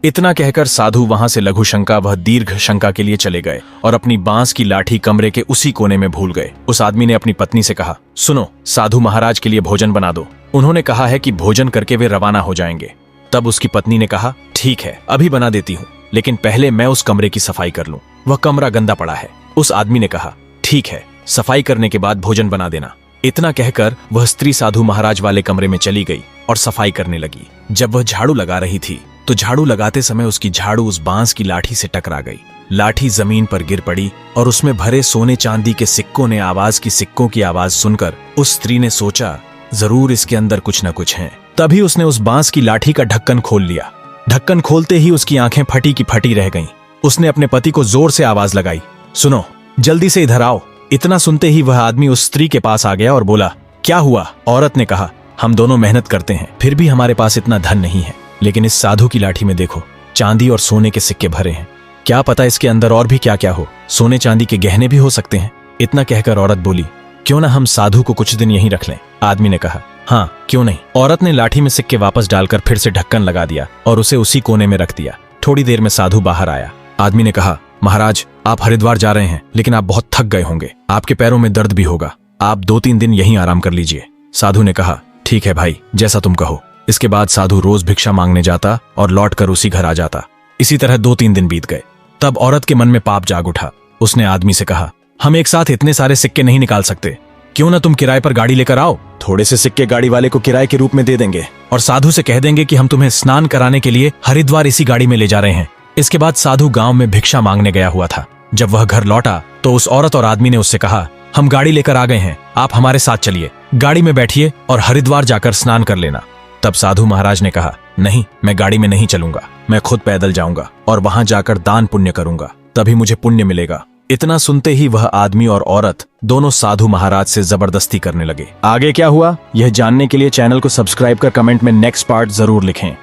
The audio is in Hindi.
इतना कहकर साधु वहां से लघु शंका व दीर्घ शंका के लिए चले गए और अपनी बांस की लाठी कमरे के उसी कोने में भूल गए। उस आदमी ने अपनी पत्नी से कहा, सुनो, साधु महाराज के लिए भोजन बना दो। उन्होंने कहा है कि भोजन करके वे रवाना हो जाएंगे। तब उसकी पत्नी ने कहा, ठीक है, अभी बना देती हूँ, लेकिन पहले मैं उस कमरे की सफाई कर लूं, वह कमरा गंदा पड़ा है। उस आदमी ने कहा, ठीक है, सफाई करने के बाद भोजन बना देना। इतना कहकर वह स्त्री साधु महाराज वाले कमरे में चली गई और सफाई करने लगी। जब वह झाड़ू लगा रही थी तो झाड़ू लगाते समय उसकी झाड़ू उस बांस की लाठी से टकरा गई। लाठी जमीन पर गिर पड़ी और उसमें भरे सोने चांदी के सिक्कों ने सिक्कों की आवाज सुनकर उस स्त्री ने सोचा, जरूर इसके अंदर कुछ न कुछ है। तभी उसने उस बांस की लाठी का ढक्कन खोल लिया। ढक्कन खोलते ही उसकी आंखें फटी की फटी रह गईं। उसने अपने पति को जोर से आवाज लगाई, सुनो, जल्दी से इधर आओ। इतना सुनते ही वह आदमी उस स्त्री के पास आ गया और बोला, क्या हुआ? औरत ने कहा, हम दोनों मेहनत करते हैं, फिर भी हमारे पास इतना धन नहीं है, लेकिन इस साधु की लाठी में देखो, चांदी और सोने के सिक्के भरे हैं। क्या पता इसके अंदर और भी क्या क्या हो, सोने चांदी के गहने भी हो सकते हैं। इतना कहकर औरत बोली, क्यों ना हम साधु को कुछ दिन यहीं रख लें? आदमी ने कहा, हाँ, क्यों नहीं। औरत ने लाठी में सिक्के वापस डालकर फिर से ढक्कन लगा दिया और उसे उसी कोने में रख दिया। थोड़ी देर में साधु बाहर आया। आदमी ने कहा, महाराज, आप हरिद्वार जा रहे हैं, लेकिन आप बहुत थक गए होंगे, आपके पैरों में दर्द भी होगा, आप 2-3 दिन यहीं आराम कर लीजिए। साधु ने कहा, ठीक है भाई, जैसा तुम कहो। इसके बाद साधु रोज भिक्षा मांगने जाता और लौटकर उसी घर आ जाता। इसी तरह 2-3 दिन बीत गए। तब औरत के मन में पाप जाग उठा। उसने आदमी से कहा, हम एक साथ इतने सारे सिक्के नहीं निकाल सकते, क्यों ना तुम किराए पर गाड़ी लेकर आओ, थोड़े से सिक्के गाड़ी वाले को किराए के रूप में दे देंगे और साधु से कह देंगे कि हम तुम्हें स्नान कराने के लिए हरिद्वार इसी गाड़ी में ले जा रहे हैं। इसके बाद साधु गांव में भिक्षा मांगने गया हुआ था। जब वह घर लौटा तो उस औरत और आदमी ने उससे कहा, हम गाड़ी लेकर आ गए हैं, आप हमारे साथ चलिए, गाड़ी में बैठिए और हरिद्वार जाकर स्नान कर लेना। तब साधु महाराज ने कहा, नहीं, मैं गाड़ी में नहीं चलूंगा, मैं खुद पैदल जाऊंगा और वहां जाकर दान पुण्य करूंगा, तभी मुझे पुण्य मिलेगा। इतना सुनते ही वह आदमी और औरत दोनों साधु महाराज से जबरदस्ती करने लगे। आगे क्या हुआ, यह जानने के लिए चैनल को सब्सक्राइब कर कमेंट में नेक्स्ट पार्ट जरूर लिखें।